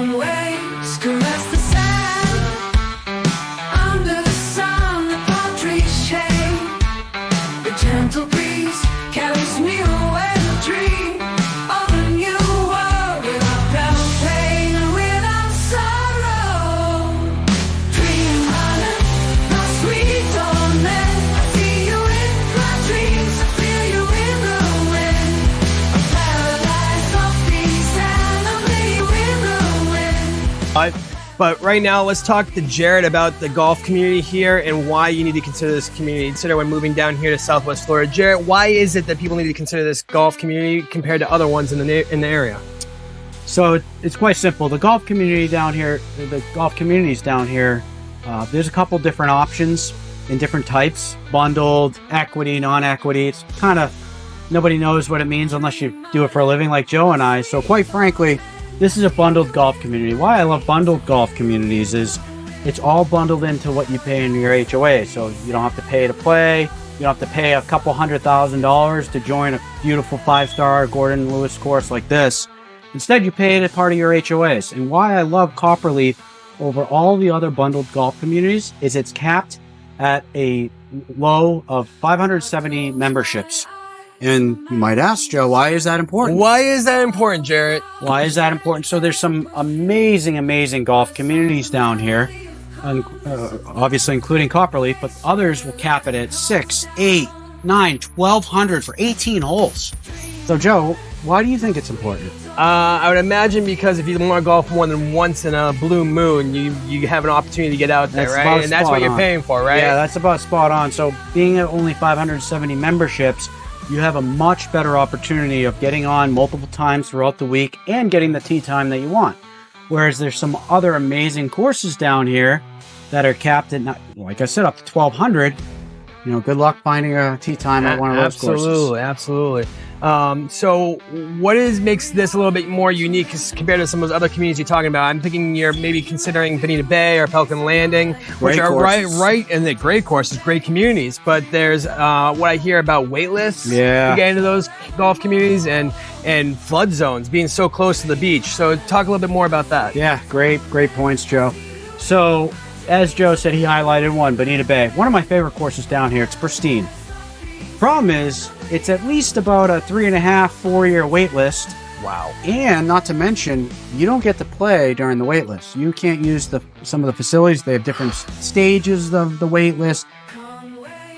Calm waves caress the sand. Under the sun, the palm trees shade. The gentle breeze carries me away to dream of a new world without pain and without sorrow. Dream running, my sweet torment. I see you in my dreams, I feel you in the wind. A paradise of peace and I lay you in the wind. But right now, let's talk to Jared about the golf community here and why you need to consider this community. Consider when moving down here to Southwest Florida. Jared, why is it that people need to consider this golf community compared to other ones in the area? So it's quite simple. The golf community down here, the golf communities down here, there's a couple different options in different types: bundled, equity, non-equity. It's kind of, nobody knows what it means unless you do it for a living like Joe and I. So quite frankly, this is a bundled golf community. Why I love bundled golf communities is it's all bundled into what you pay in your HOA. So you don't have to pay to play. You don't have to pay a couple $100,000 to join a beautiful 5-star Gordon Lewis course like this. Instead, you pay it as part of your HOAs. And why I love Copperleaf over all the other bundled golf communities is it's capped at a low of 570 memberships. And you might ask, Joe, why is that important? Why is that important, Jared? Why is that important? So there's some amazing golf communities down here, obviously including Copperleaf, but others will cap it at 6, 8, 9, 1,200 for 18 holes. So Joe, why do you think it's important? I would imagine because if you want to golf more than once in a blue moon, you have an opportunity to get out there, right? And that's what you're paying for, right? Yeah, that's about spot on. So being at only 570 memberships, you have a much better opportunity of getting on multiple times throughout the week and getting the tee time that you want. Whereas there's some other amazing courses down here that are capped at, like I said, up to 1,200. You know, good luck finding a tee time at one of those courses. Absolutely. So what makes this a little bit more unique compared to some of those other communities you're talking about? I'm thinking you're maybe considering Bonita Bay or Pelican Landing, which are right, and they're great courses, great communities. But there's what I hear about wait lists to get into those golf communities and flood zones being so close to the beach. So talk a little bit more about that. Yeah, great points, Joe. So as Joe said, he highlighted one, Bonita Bay. One of my favorite courses down here. It's pristine. Problem is, it's at least about a 3.5-4 year wait list. Wow. And not to mention, you don't get to play during the wait list. You can't use some of the facilities. They have different stages of the wait list.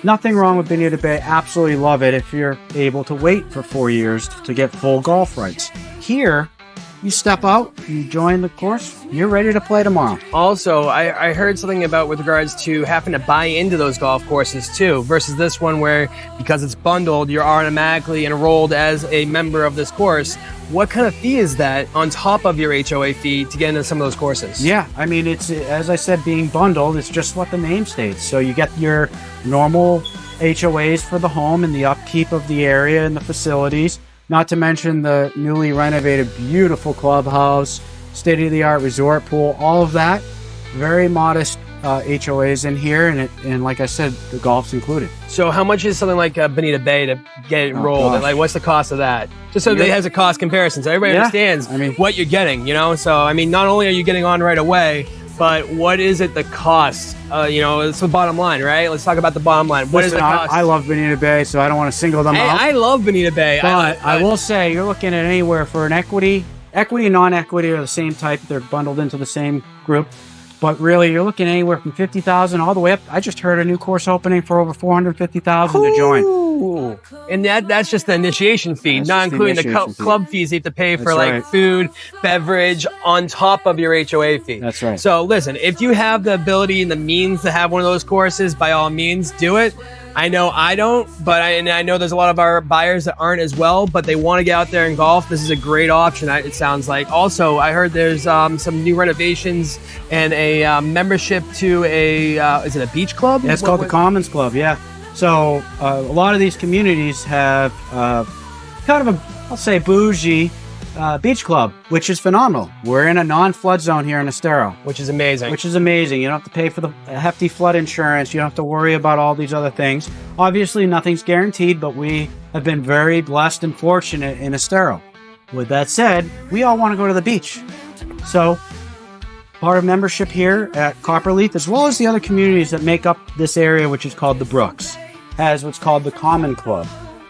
Nothing wrong with Bonita Bay. Absolutely love it if you're able to wait for 4 years to get full golf rights. Here, you step out, you join the course, you're ready to play tomorrow. Also, I heard something about with regards to having to buy into those golf courses too, versus this one where, because it's bundled, you're automatically enrolled as a member of this course. What kind of fee is that on top of your HOA fee to get into some of those courses? Yeah, I mean, it's, as I said, being bundled, it's just what the name states. So you get your normal HOAs for the home and the upkeep of the area and the facilities. Not to mention the newly renovated, beautiful clubhouse, state-of-the-art resort pool, all of that. Very modest HOAs in here, and like I said, the golf's included. So how much is something like Bonita Bay to get enrolled? Like, what's the cost of that? Just so it has a cost comparison, so everybody understands what you're getting, you know? So, I mean, not only are you getting on right away, but what is it the cost? You know, it's the bottom line, right? Let's talk about the bottom line. What is the cost? I love Bonita Bay, so I don't want to single them out. I love Bonita Bay. But I will say, you're looking at anywhere for an equity and non-equity are the same type. They're bundled into the same group. But really, you're looking anywhere from $50,000 all the way up. I just heard a new course opening for over $450,000 to join. And that's just the initiation fee, not including the club fees you have to pay for like food, beverage on top of your HOA fee. That's right. So listen, if you have the ability and the means to have one of those courses, by all means, do it. I know I don't, but I know there's a lot of our buyers that aren't as well, but they want to get out there and golf. This is a great option, it sounds like. Also, I heard there's some new renovations and a membership to is it a beach club? Yeah, it's called the Commons Club, yeah. So a lot of these communities have kind of a, I'll say, bougie beach club, which is phenomenal. We're in a non-flood zone here in Estero. Which is amazing. You don't have to pay for the hefty flood insurance. You don't have to worry about all these other things. Obviously, nothing's guaranteed, but we have been very blessed and fortunate in Estero. With that said, we all want to go to the beach. So part of membership here at Copperleaf, as well as the other communities that make up this area, which is called the Brooks, has what's called the Common Club,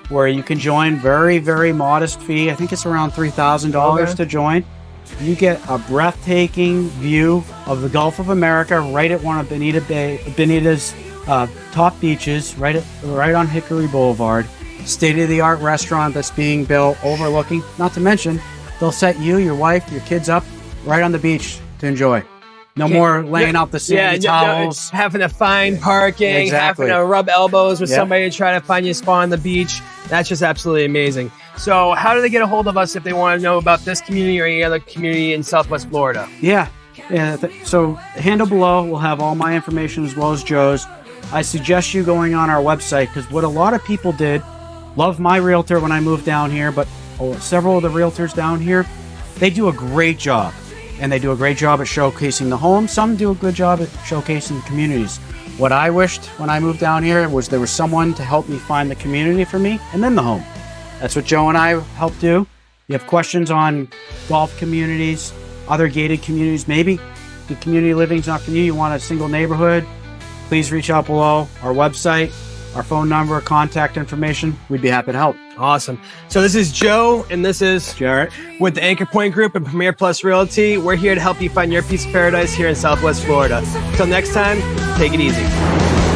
where you can join very, very modest fee. I think it's around $3,000 to join. You get a breathtaking view of the Gulf of America right at one of Bonita's top beaches, right on Hickory Boulevard. State-of-the-art restaurant that's being built, overlooking. Not to mention, they'll set you, your wife, your kids up right on the beach to enjoy. No more laying out the sandy towels. Having to find parking, Exactly. having to rub elbows with somebody to try to find you a spot on the beach. That's just absolutely amazing. So how do they get a hold of us if they want to know about this community or any other community in Southwest Florida? So handle below will have all my information as well as Joe's. I suggest you going on our website, because what a lot of people did, love my realtor when I moved down here, but several of the realtors down here, they do a great job. And they do a great job at showcasing the home. Some do a good job at showcasing the communities. What I wished when I moved down here was there was someone to help me find the community for me and then the home. That's what Joe and I help do. You have questions on golf communities, other gated communities, maybe the community living's not for you, you want a single neighborhood, please reach out below. Our website, our phone number, contact information, we'd be happy to help. Awesome. So this is Joe, and this is Jarrett with the Anchor Point Group and Premier Plus Realty. We're here to help you find your piece of paradise here in Southwest Florida. Until next time, take it easy.